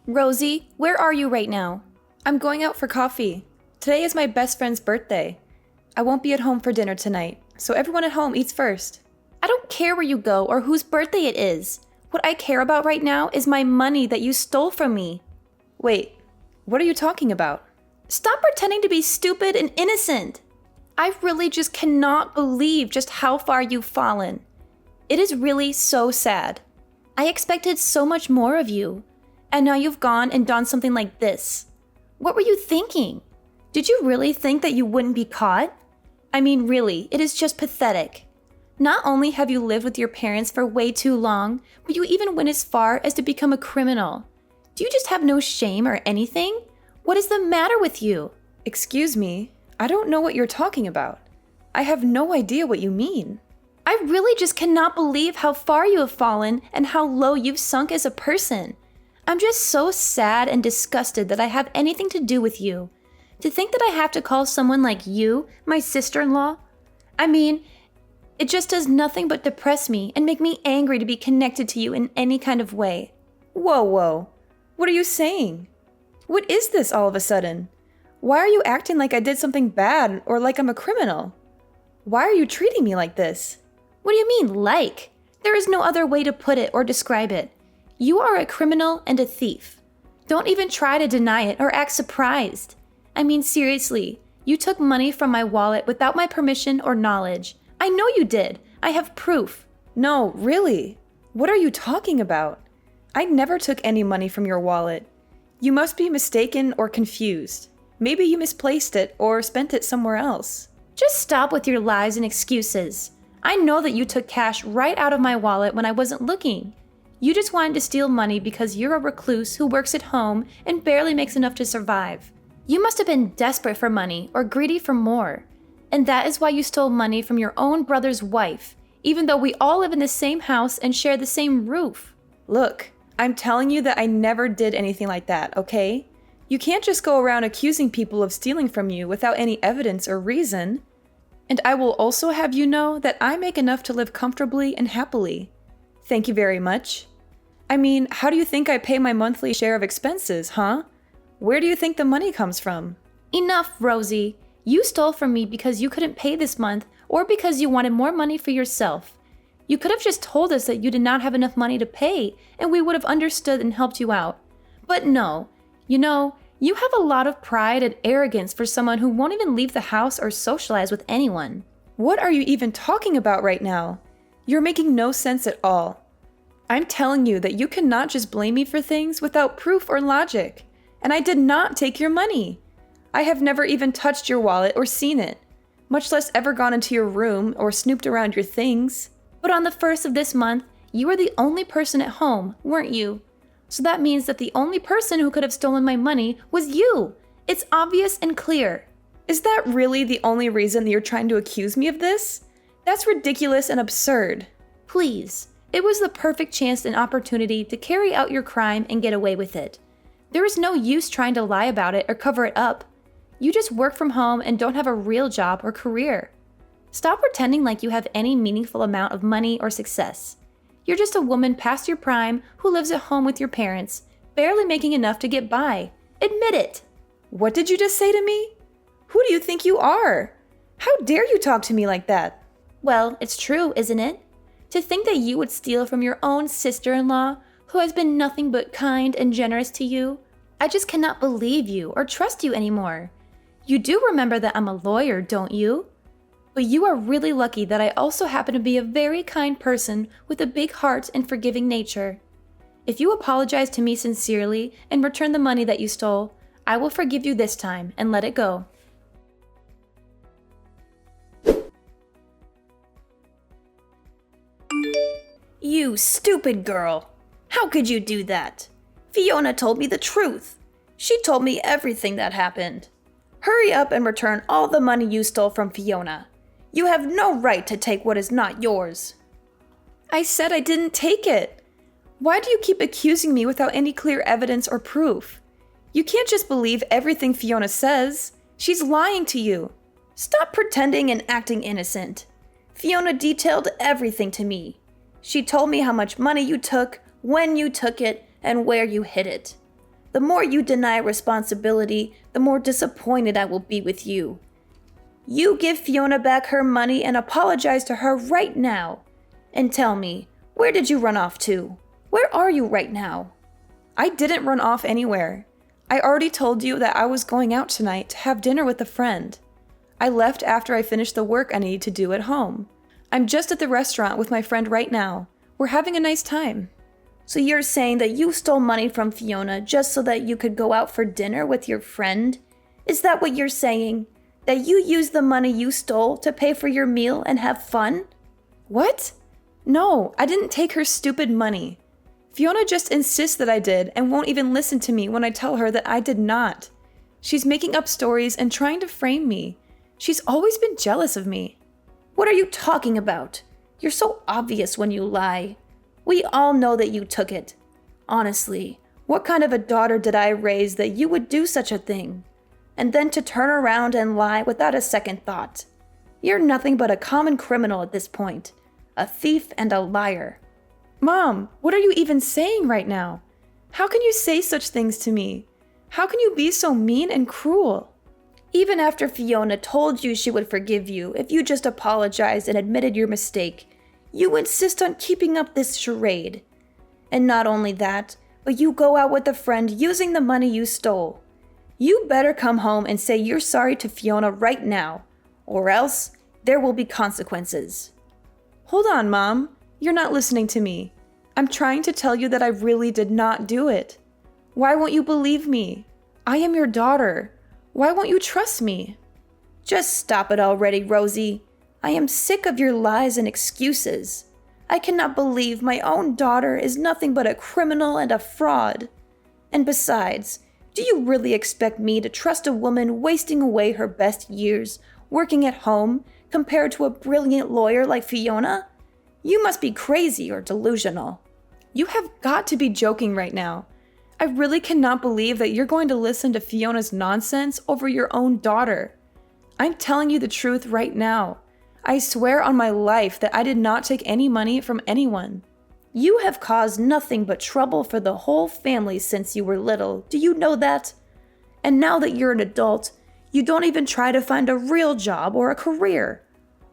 Rosie, where are you right now? I'm going out for coffee. Today is my best friend's birthday. I won't be at home for dinner tonight, so everyone at home eats first. I don't care where you go or whose birthday it is. What I care about right now is my money that you stole from me. Wait, what are you talking about? Stop pretending to be stupid and innocent. I really just cannot believe just how far you've fallen. It is really so sad. I expected so much more of you, and now you've gone and done something like this. What were you thinking? Did you really think that you wouldn't be caught? I mean, really, it is just pathetic. Not only have you lived with your parents for way too long, but you even went as far as to become a criminal. Do you just have no shame or anything? What is the matter with you? Excuse me, I don't know what you're talking about. I have no idea what you mean. I really just cannot believe how far you have fallen and how low you've sunk as a person. I'm just so sad and disgusted that I have anything to do with you. To think that I have to call someone like you my sister-in-law? I mean, it just does nothing but depress me and make me angry to be connected to you in any kind of way. Whoa. What are you saying? What is this all of a sudden? Why are you acting like I did something bad or like I'm a criminal? Why are you treating me like this? What do you mean, like? There is no other way to put it or describe it. You are a criminal and a thief. Don't even try to deny it or act surprised. I mean, seriously, you took money from my wallet without my permission or knowledge. I know you did. I have proof. No, really. What are you talking about? I never took any money from your wallet. You must be mistaken or confused. Maybe you misplaced it or spent it somewhere else. Just stop with your lies and excuses. I know that you took cash right out of my wallet when I wasn't looking. You just wanted to steal money because you're a recluse who works at home and barely makes enough to survive. You must have been desperate for money or greedy for more. And that is why you stole money from your own brother's wife, even though we all live in the same house and share the same roof. Look, I'm telling you that I never did anything like that, okay? You can't just go around accusing people of stealing from you without any evidence or reason. And I will also have you know that I make enough to live comfortably and happily. Thank you very much. I mean, how do you think I pay my monthly share of expenses, huh? Where do you think the money comes from? Enough, Rosie. You stole from me because you couldn't pay this month or because you wanted more money for yourself. You could have just told us that you did not have enough money to pay and we would have understood and helped you out. But no, you have a lot of pride and arrogance for someone who won't even leave the house or socialize with anyone. What are you even talking about right now? You're making no sense at all. I'm telling you that you cannot just blame me for things without proof or logic. And I did not take your money. I have never even touched your wallet or seen it, much less ever gone into your room or snooped around your things. But on the 1st of this month, you were the only person at home, weren't you? So that means that the only person who could have stolen my money was you. It's obvious and clear. Is that really the only reason that you're trying to accuse me of this? That's ridiculous and absurd. Please, it was the perfect chance and opportunity to carry out your crime and get away with it. There is no use trying to lie about it or cover it up. You just work from home and don't have a real job or career. Stop pretending like you have any meaningful amount of money or success. You're just a woman past your prime who lives at home with your parents, barely making enough to get by. Admit it. What did you just say to me? Who do you think you are? How dare you talk to me like that? Well, it's true, isn't it? To think that you would steal from your own sister-in-law, who has been nothing but kind and generous to you. I just cannot believe you or trust you anymore. You do remember that I'm a lawyer, don't you? But you are really lucky that I also happen to be a very kind person with a big heart and forgiving nature. If you apologize to me sincerely and return the money that you stole, I will forgive you this time and let it go. You stupid girl! How could you do that? Fiona told me the truth. She told me everything that happened. Hurry up and return all the money you stole from Fiona. You have no right to take what is not yours. I said I didn't take it. Why do you keep accusing me without any clear evidence or proof? You can't just believe everything Fiona says. She's lying to you. Stop pretending and acting innocent. Fiona detailed everything to me. She told me how much money you took, when you took it, and where you hid it. The more you deny responsibility, the more disappointed I will be with you. You give Fiona back her money and apologize to her right now. And tell me, where did you run off to? Where are you right now? I didn't run off anywhere. I already told you that I was going out tonight to have dinner with a friend. I left after I finished the work I needed to do at home. I'm just at the restaurant with my friend right now. We're having a nice time. So you're saying that you stole money from Fiona just so that you could go out for dinner with your friend? Is that what you're saying? That you used the money you stole to pay for your meal and have fun? What? No, I didn't take her stupid money. Fiona just insists that I did and won't even listen to me when I tell her that I did not. She's making up stories and trying to frame me. She's always been jealous of me. What are you talking about? You're so obvious when you lie. We all know that you took it. Honestly, what kind of a daughter did I raise that you would do such a thing? And then to turn around and lie without a second thought. You're nothing but a common criminal at this point. A thief and a liar. Mom, what are you even saying right now? How can you say such things to me? How can you be so mean and cruel? Even after Fiona told you she would forgive you if you just apologized and admitted your mistake, you insist on keeping up this charade. And not only that, but you go out with a friend using the money you stole. You better come home and say you're sorry to Fiona right now, or else there will be consequences. Hold on, Mom. You're not listening to me. I'm trying to tell you that I really did not do it. Why won't you believe me? I am your daughter. Why won't you trust me? Just stop it already, Rosie. I am sick of your lies and excuses. I cannot believe my own daughter is nothing but a criminal and a fraud. And besides, do you really expect me to trust a woman wasting away her best years working at home compared to a brilliant lawyer like Fiona? You must be crazy or delusional. You have got to be joking right now. I really cannot believe that you're going to listen to Fiona's nonsense over your own daughter. I'm telling you the truth right now. I swear on my life that I did not take any money from anyone. You have caused nothing but trouble for the whole family since you were little. Do you know that? And now that you're an adult, you don't even try to find a real job or a career.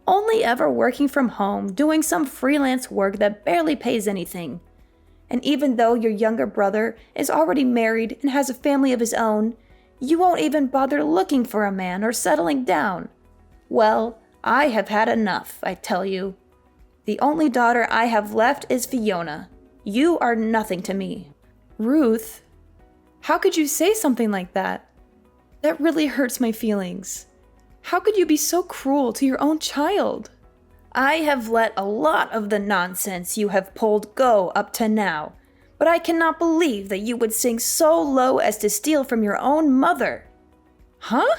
Only ever working from home, doing some freelance work that barely pays anything. And even though your younger brother is already married and has a family of his own, you won't even bother looking for a man or settling down. Well, I have had enough, I tell you. The only daughter I have left is Fiona. You are nothing to me. Ruth, how could you say something like that? That really hurts my feelings. How could you be so cruel to your own child? I have let a lot of the nonsense you have pulled go up to now, but I cannot believe that you would sink so low as to steal from your own mother. Huh?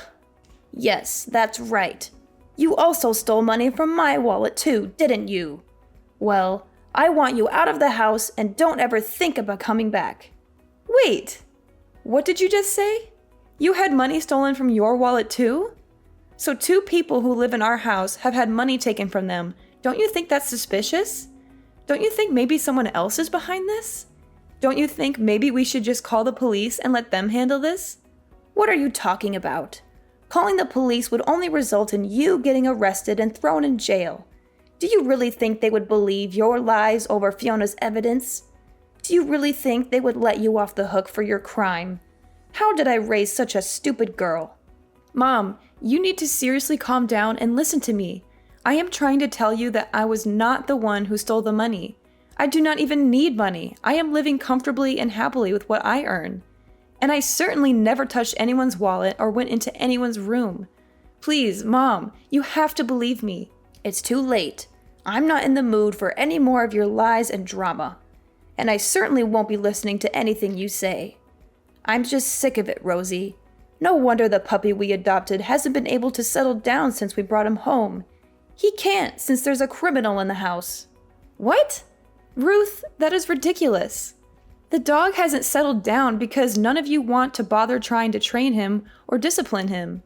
Yes, that's right. You also stole money from my wallet too, didn't you? Well, I want you out of the house and don't ever think about coming back. Wait, what did you just say? You had money stolen from your wallet too? So 2 people who live in our house have had money taken from them. Don't you think that's suspicious? Don't you think maybe someone else is behind this? Don't you think maybe we should just call the police and let them handle this? What are you talking about? Calling the police would only result in you getting arrested and thrown in jail. Do you really think they would believe your lies over Fiona's evidence? Do you really think they would let you off the hook for your crime? How did I raise such a stupid girl? Mom, you need to seriously calm down and listen to me. I am trying to tell you that I was not the one who stole the money. I do not even need money. I am living comfortably and happily with what I earn. And I certainly never touched anyone's wallet or went into anyone's room. Please, Mom, you have to believe me. It's too late. I'm not in the mood for any more of your lies and drama. And I certainly won't be listening to anything you say. I'm just sick of it, Rosie. No wonder the puppy we adopted hasn't been able to settle down since we brought him home. He can't, since there's a criminal in the house. What? Ruth, that is ridiculous. The dog hasn't settled down because none of you want to bother trying to train him or discipline him.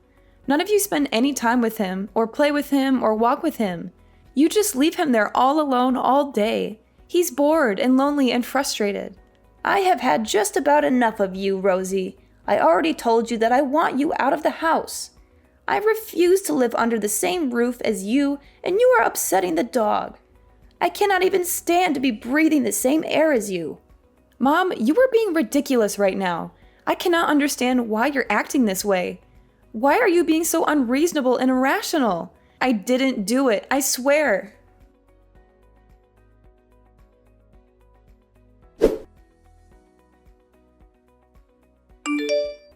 None of you spend any time with him, or play with him, or walk with him. You just leave him there all alone all day. He's bored and lonely and frustrated. I have had just about enough of you, Rosie. I already told you that I want you out of the house. I refuse to live under the same roof as you, and you are upsetting the dog. I cannot even stand to be breathing the same air as you. Mom, you are being ridiculous right now. I cannot understand why you're acting this way. Why are you being so unreasonable and irrational? I didn't do it, I swear.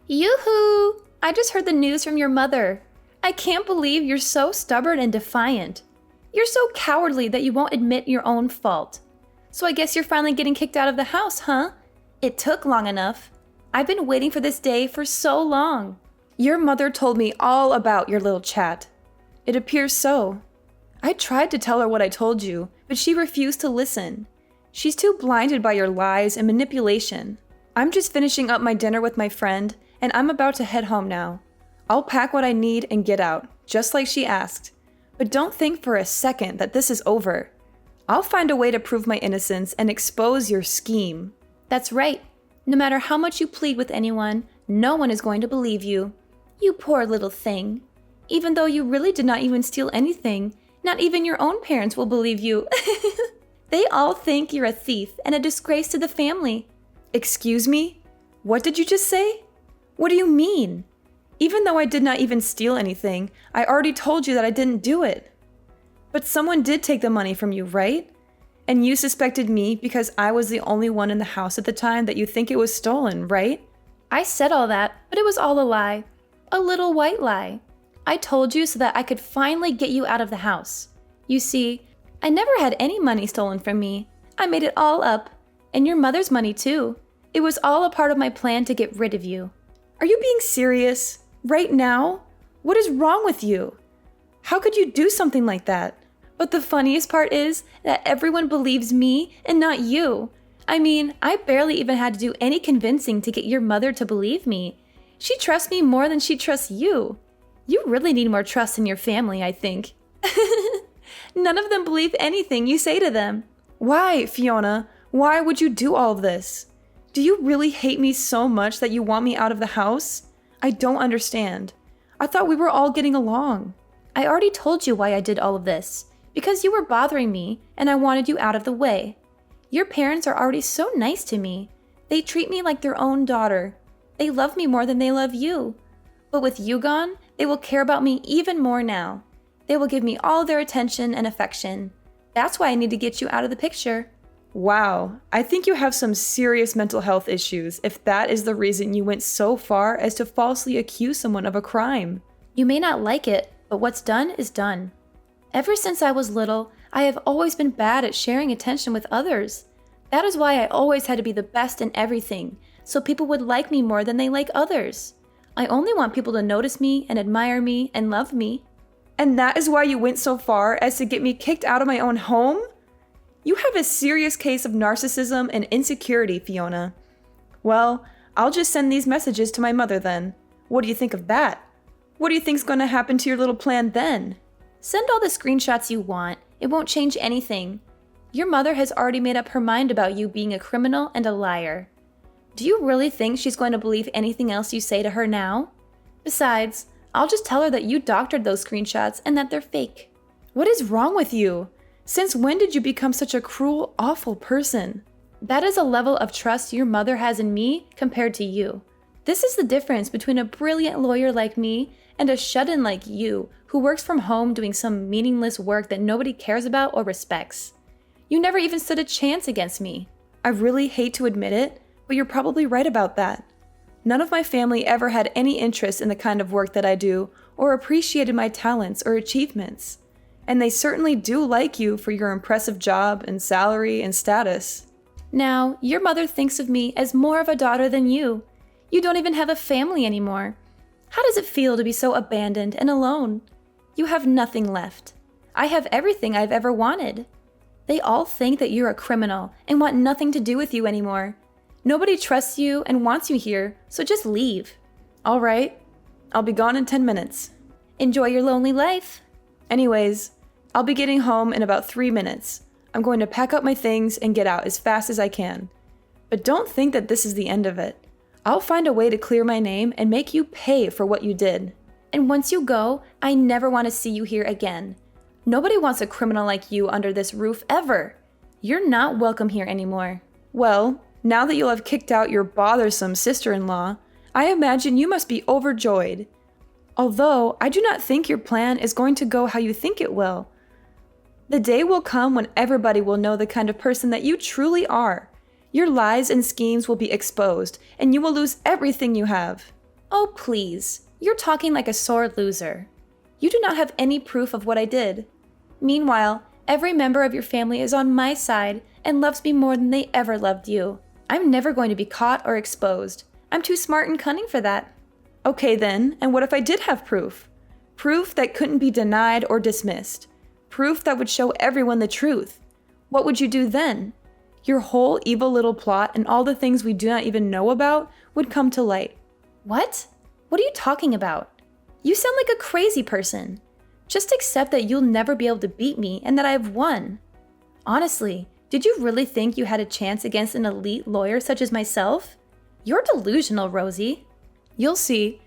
Yoo-hoo! I just heard the news from your mother. I can't believe you're so stubborn and defiant. You're so cowardly that you won't admit your own fault. So I guess you're finally getting kicked out of the house, huh? It took long enough. I've been waiting for this day for so long. Your mother told me all about your little chat. It appears so. I tried to tell her what I told you, but she refused to listen. She's too blinded by your lies and manipulation. I'm just finishing up my dinner with my friend, and I'm about to head home now. I'll pack what I need and get out, just like she asked. But don't think for a second that this is over. I'll find a way to prove my innocence and expose your scheme. That's right. No matter how much you plead with anyone, no one is going to believe you. You poor little thing. Even though you really did not even steal anything, not even your own parents will believe you. They all think you're a thief and a disgrace to the family. Excuse me? What did you just say? What do you mean? Even though I did not even steal anything, I already told you that I didn't do it. But someone did take the money from you, right? And you suspected me because I was the only one in the house at the time that you think it was stolen, right? I said all that, but it was all a lie. A little white lie. I told you so that I could finally get you out of the house. You see, I never had any money stolen from me. I made it all up. And your mother's money too. It was all a part of my plan to get rid of you. Are you being serious? Right now? What is wrong with you? How could you do something like that? But the funniest part is that everyone believes me and not you. I mean, I barely even had to do any convincing to get your mother to believe me. She trusts me more than she trusts you. You really need more trust in your family, I think. None of them believe anything you say to them. Why, Fiona? Why would you do all of this? Do you really hate me so much that you want me out of the house? I don't understand. I thought we were all getting along. I already told you why I did all of this. Because you were bothering me, and I wanted you out of the way. Your parents are already so nice to me. They treat me like their own daughter. They love me more than they love you. But with you gone, they will care about me even more now. They will give me all their attention and affection. That's why I need to get you out of the picture. Wow, I think you have some serious mental health issues if that is the reason you went so far as to falsely accuse someone of a crime. You may not like it, but what's done is done. Ever since I was little, I have always been bad at sharing attention with others. That is why I always had to be the best in everything, so people would like me more than they like others. I only want people to notice me and admire me and love me. And that is why you went so far as to get me kicked out of my own home? You have a serious case of narcissism and insecurity, Fiona. Well, I'll just send these messages to my mother then. What do you think of that? What do you think's going to happen to your little plan then? Send all the screenshots you want. It won't change anything. Your mother has already made up her mind about you being a criminal and a liar. Do you really think she's going to believe anything else you say to her now? Besides, I'll just tell her that you doctored those screenshots and that they're fake. What is wrong with you? Since when did you become such a cruel, awful person? That is a level of trust your mother has in me compared to you. This is the difference between a brilliant lawyer like me and a shut-in like you who works from home doing some meaningless work that nobody cares about or respects. You never even stood a chance against me. I really hate to admit it, but you're probably right about that. None of my family ever had any interest in the kind of work that I do or appreciated my talents or achievements. And they certainly do like you for your impressive job and salary and status. Now, your mother thinks of me as more of a daughter than you. You don't even have a family anymore. How does it feel to be so abandoned and alone? You have nothing left. I have everything I've ever wanted. They all think that you're a criminal and want nothing to do with you anymore. Nobody trusts you and wants you here, so just leave. All right, I'll be gone in 10 minutes. Enjoy your lonely life. Anyways, I'll be getting home in about 3 minutes. I'm going to pack up my things and get out as fast as I can. But don't think that this is the end of it. I'll find a way to clear my name and make you pay for what you did. And once you go, I never want to see you here again. Nobody wants a criminal like you under this roof ever. You're not welcome here anymore. Well, now that you'll have kicked out your bothersome sister-in-law, I imagine you must be overjoyed. Although, I do not think your plan is going to go how you think it will. The day will come when everybody will know the kind of person that you truly are. Your lies and schemes will be exposed, and you will lose everything you have. Oh, please. You're talking like a sore loser. You do not have any proof of what I did. Meanwhile, every member of your family is on my side and loves me more than they ever loved you. I'm never going to be caught or exposed. I'm too smart and cunning for that. Okay then, and what if I did have proof? Proof that couldn't be denied or dismissed. Proof that would show everyone the truth. What would you do then? Your whole evil little plot and all the things we do not even know about would come to light. What? What are you talking about? You sound like a crazy person. Just accept that you'll never be able to beat me and that I have won. Honestly, did you really think you had a chance against an elite lawyer such as myself? You're delusional, Rosie. You'll see.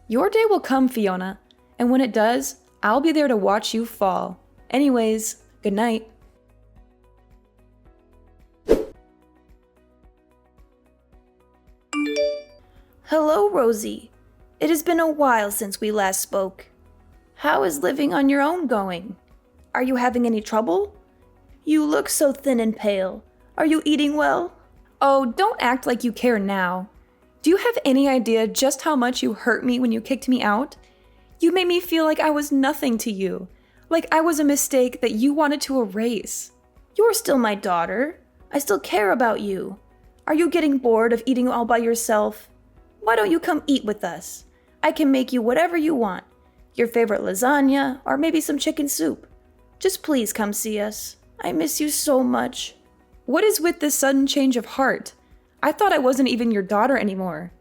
Your day will come, Fiona, and when it does, I'll be there to watch you fall. Anyways, good night. Hello, Rosie. It has been a while since we last spoke. How is living on your own going? Are you having any trouble? You look so thin and pale. Are you eating well? Oh, don't act like you care now. Do you have any idea just how much you hurt me when you kicked me out? You made me feel like I was nothing to you, like I was a mistake that you wanted to erase. You're still my daughter. I still care about you. Are you getting bored of eating all by yourself? Why don't you come eat with us? I can make you whatever you want. Your favorite lasagna, or maybe some chicken soup. Just please come see us. I miss you so much. What is with this sudden change of heart? I thought I wasn't even your daughter anymore.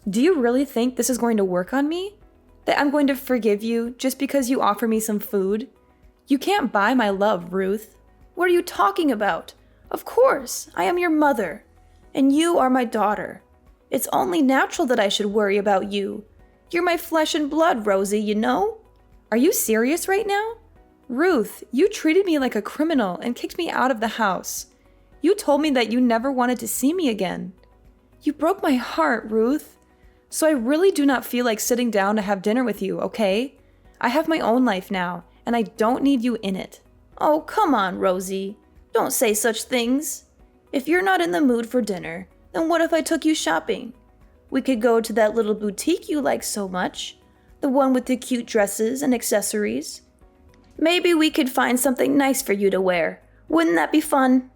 Do you really think this is going to work on me? That I'm going to forgive you just because you offer me some food? You can't buy my love, Ruth. What are you talking about? Of course, I am your mother, and you are my daughter. It's only natural that I should worry about you. You're my flesh and blood, Rosie, you know? Are you serious right now? Ruth, you treated me like a criminal and kicked me out of the house. You told me that you never wanted to see me again. You broke my heart, Ruth. So I really do not feel like sitting down to have dinner with you, okay? I have my own life now, and I don't need you in it. Oh, come on, Rosie. Don't say such things. If you're not in the mood for dinner, then what if I took you shopping? We could go to that little boutique you like so much, the one with the cute dresses and accessories. Maybe we could find something nice for you to wear. Wouldn't that be fun?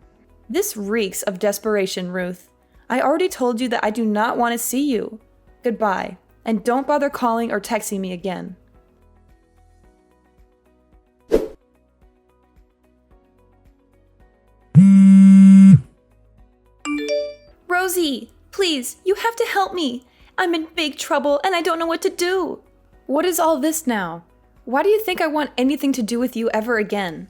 This reeks of desperation, Ruth. I already told you that I do not want to see you. Goodbye, and don't bother calling or texting me again. Rosie, please, you have to help me. I'm in big trouble and I don't know what to do. What is all this now? Why do you think I want anything to do with you ever again?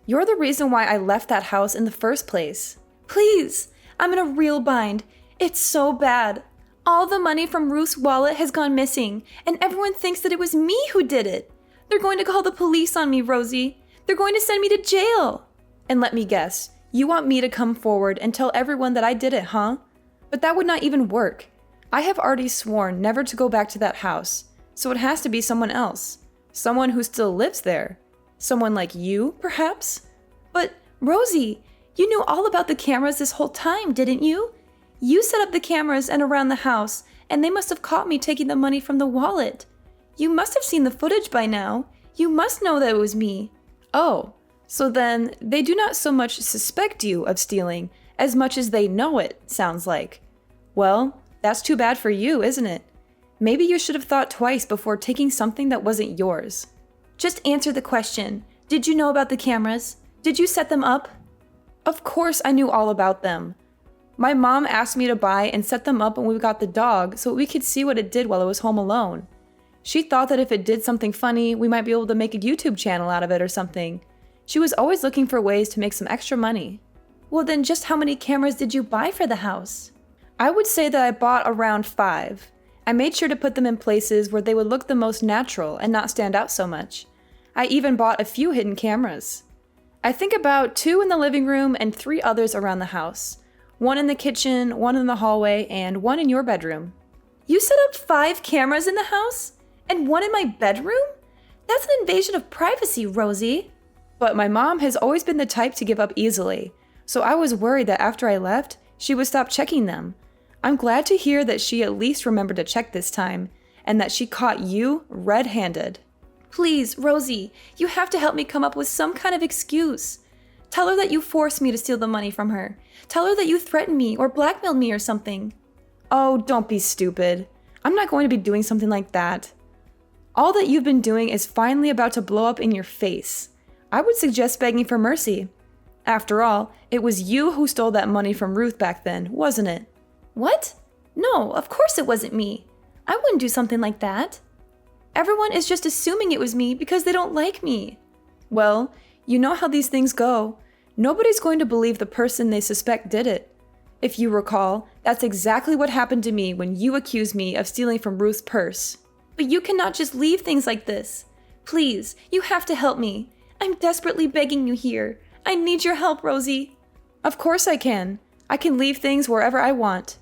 You're the reason why I left that house in the first place. Please, I'm in a real bind. It's so bad. All the money from Ruth's wallet has gone missing, and everyone thinks that it was me who did it. They're going to call the police on me, Rosie. They're going to send me to jail. And let me guess, you want me to come forward and tell everyone that I did it, huh? But that would not even work. I have already sworn never to go back to that house, so it has to be someone else. Someone who still lives there. Someone like you, perhaps? But, Rosie, you knew all about the cameras this whole time, didn't you? You set up the cameras and around the house, and they must have caught me taking the money from the wallet. You must have seen the footage by now. You must know that it was me. Oh, so then they do not so much suspect you of stealing as much as they know it, sounds like. Well, that's too bad for you, isn't it? Maybe you should have thought twice before taking something that wasn't yours. Just answer the question. Did you know about the cameras? Did you set them up? Of course I knew all about them. My mom asked me to buy and set them up when we got the dog so we could see what it did while it was home alone. She thought that if it did something funny, we might be able to make a YouTube channel out of it or something. She was always looking for ways to make some extra money. Well then, just how many cameras did you buy for the house? I would say that I bought around 5. I made sure to put them in places where they would look the most natural and not stand out so much. I even bought a few hidden cameras. I think about 2 in the living room and 3 others around the house. 1 in the kitchen, 1 in the hallway, and 1 in your bedroom. You set up 5 cameras in the house? And 1 in my bedroom? That's an invasion of privacy, Rosie. But my mom has always been the type to give up easily, so I was worried that after I left, she would stop checking them. I'm glad to hear that she at least remembered to check this time, and that she caught you red-handed. Please, Rosie, you have to help me come up with some kind of excuse. Tell her that you forced me to steal the money from her. Tell her that you threatened me or blackmailed me or something. Oh, don't be stupid. I'm not going to be doing something like that. All that you've been doing is finally about to blow up in your face. I would suggest begging for mercy. After all, it was you who stole that money from Ruth back then, wasn't it? What? No, of course it wasn't me. I wouldn't do something like that. Everyone is just assuming it was me because they don't like me. Well, you know how these things go. Nobody's going to believe the person they suspect did it. If you recall, that's exactly what happened to me when you accused me of stealing from Ruth's purse. But you cannot just leave things like this. Please, you have to help me. I'm desperately begging you here. I need your help, Rosie. Of course I can. I can leave things wherever I want.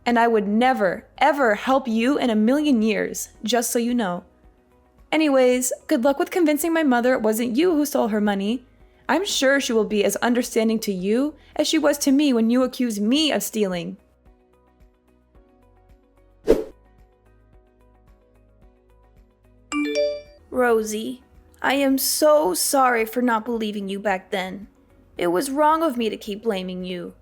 And I would never, ever help you in a million years, just so you know. Anyways, good luck with convincing my mother it wasn't you who stole her money. I'm sure she will be as understanding to you as she was to me when you accused me of stealing. Rosie, I am so sorry for not believing you back then. It was wrong of me to keep blaming you.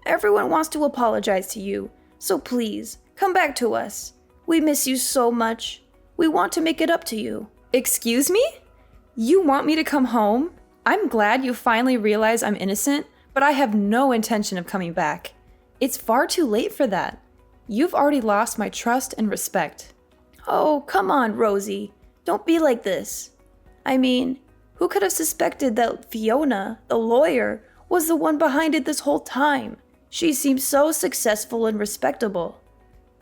Everyone wants to apologize to you, so please, come back to us. We miss you so much. We want to make it up to you. Excuse me? You want me to come home? I'm glad you finally realize I'm innocent, but I have no intention of coming back. It's far too late for that. You've already lost my trust and respect. Oh, come on, Rosie. Don't be like this. I mean, who could have suspected that Fiona, the lawyer, was the one behind it this whole time? She seems so successful and respectable.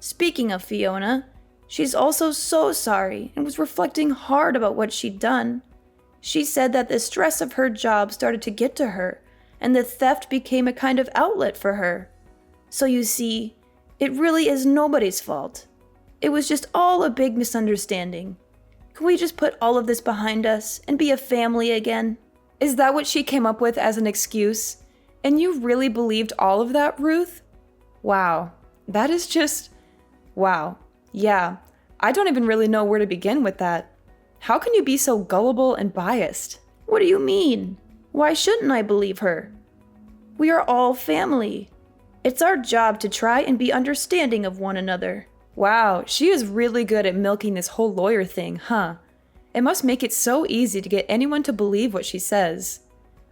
Speaking of Fiona, she's also so sorry and was reflecting hard about what she'd done. She said that the stress of her job started to get to her, and the theft became a kind of outlet for her. So you see, it really is nobody's fault. It was just all a big misunderstanding. Can we just put all of this behind us and be a family again? Is that what she came up with as an excuse? And you really believed all of that, Ruth? Wow, that is just... wow. Yeah, I don't even really know where to begin with that. How can you be so gullible and biased? What do you mean? Why shouldn't I believe her? We are all family. It's our job to try and be understanding of one another. Wow, she is really good at milking this whole lawyer thing, huh? It must make it so easy to get anyone to believe what she says.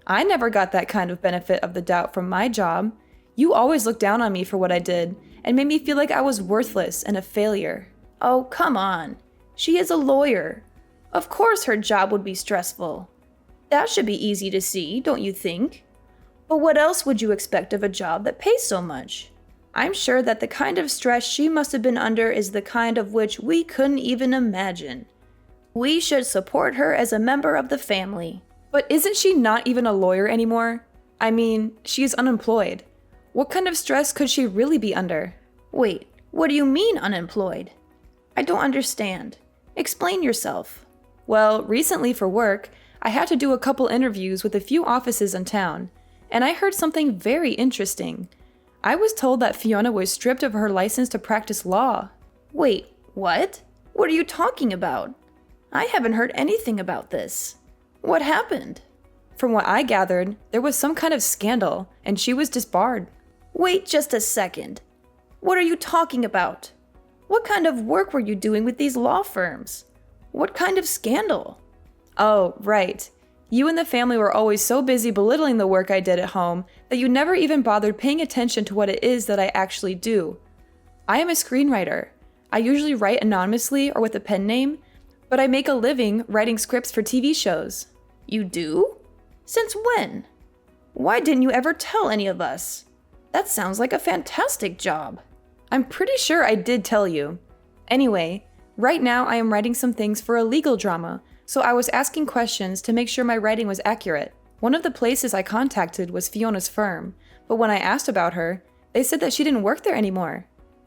I never got that kind of benefit of the doubt from my job. You always looked down on me for what I did and made me feel like I was worthless and a failure. Oh, come on. She is a lawyer. Of course her job would be stressful. That should be easy to see, don't you think? But what else would you expect of a job that pays so much? I'm sure that the kind of stress she must have been under is the kind of which we couldn't even imagine. We should support her as a member of the family. But isn't she not even a lawyer anymore? I mean, she is unemployed. What kind of stress could she really be under? Wait, what do you mean unemployed? I don't understand. Explain yourself. Well, recently for work, I had to do a couple interviews with a few offices in town, and I heard something very interesting. I was told that Fiona was stripped of her license to practice law. Wait, what? What are you talking about? I haven't heard anything about this. What happened? From what I gathered, there was some kind of scandal, and she was disbarred. Wait just a second. What are you talking about? What kind of work were you doing with these law firms? What kind of scandal? Oh, right. You and the family were always so busy belittling the work I did at home that you never even bothered paying attention to what it is that I actually do. I am a screenwriter. I usually write anonymously or with a pen name, but I make a living writing scripts for TV shows. You do? Since when? Why didn't you ever tell any of us? That sounds like a fantastic job. I'm pretty sure I did tell you. Anyway, right now I am writing some things for a legal drama, so I was asking questions to make sure my writing was accurate. One of the places I contacted was Fiona's firm, but when I asked about her, they said that she didn't work there anymore.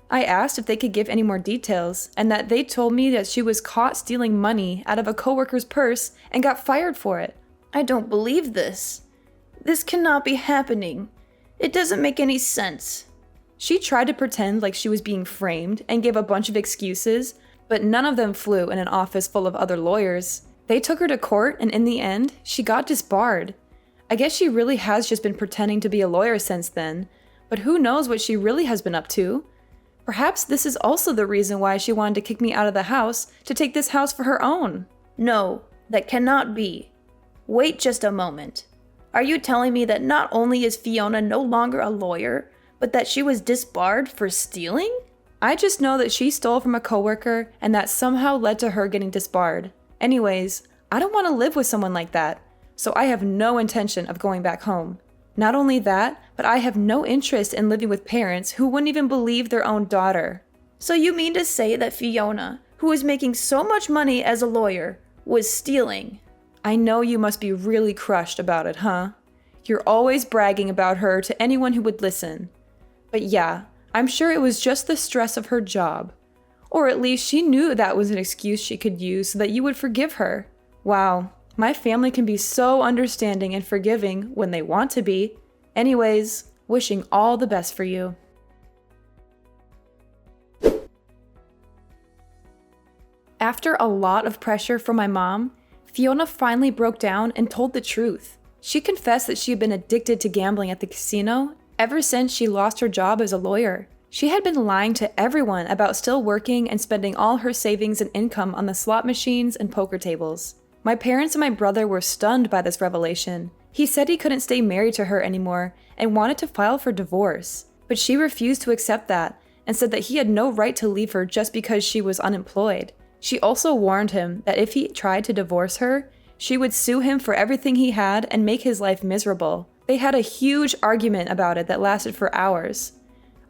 I asked if they could give any more details, and that they told me that she was caught stealing money out of a coworker's purse and got fired for it. I don't believe this. This cannot be happening. It doesn't make any sense. She tried to pretend like she was being framed and gave a bunch of excuses, but none of them flew in an office full of other lawyers. They took her to court, and in the end, she got disbarred. I guess she really has just been pretending to be a lawyer since then, but who knows what she really has been up to? Perhaps this is also the reason why she wanted to kick me out of the house to take this house for her own. No, that cannot be. Wait just a moment. Are you telling me that not only is Fiona no longer a lawyer, but that she was disbarred for stealing? I just know that she stole from a coworker and that somehow led to her getting disbarred. Anyways, I don't want to live with someone like that, so I have no intention of going back home. Not only that, but I have no interest in living with parents who wouldn't even believe their own daughter. So you mean to say that Fiona, who is making so much money as a lawyer, was stealing? I know you must be really crushed about it, huh? You're always bragging about her to anyone who would listen. But yeah, I'm sure it was just the stress of her job. Or at least she knew that was an excuse she could use so that you would forgive her. Wow, my family can be so understanding and forgiving when they want to be. Anyways, wishing all the best for you. After a lot of pressure from my mom, Fiona finally broke down and told the truth. She confessed that she had been addicted to gambling at the casino ever since she lost her job as a lawyer. She had been lying to everyone about still working and spending all her savings and income on the slot machines and poker tables. My parents and my brother were stunned by this revelation. He said he couldn't stay married to her anymore and wanted to file for divorce, but she refused to accept that and said that he had no right to leave her just because she was unemployed. She also warned him that if he tried to divorce her, she would sue him for everything he had and make his life miserable. They had a huge argument about it that lasted for hours.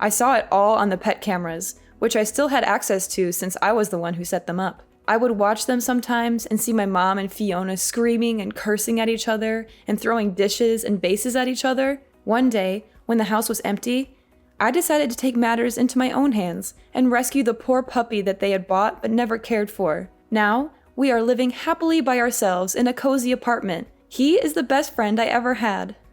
I saw it all on the pet cameras, which I still had access to since I was the one who set them up. I would watch them sometimes and see my mom and Fiona screaming and cursing at each other and throwing dishes and vases at each other. One day, when the house was empty, I decided to take matters into my own hands and rescue the poor puppy that they had bought but never cared for. Now, we are living happily by ourselves in a cozy apartment. He is the best friend I ever had.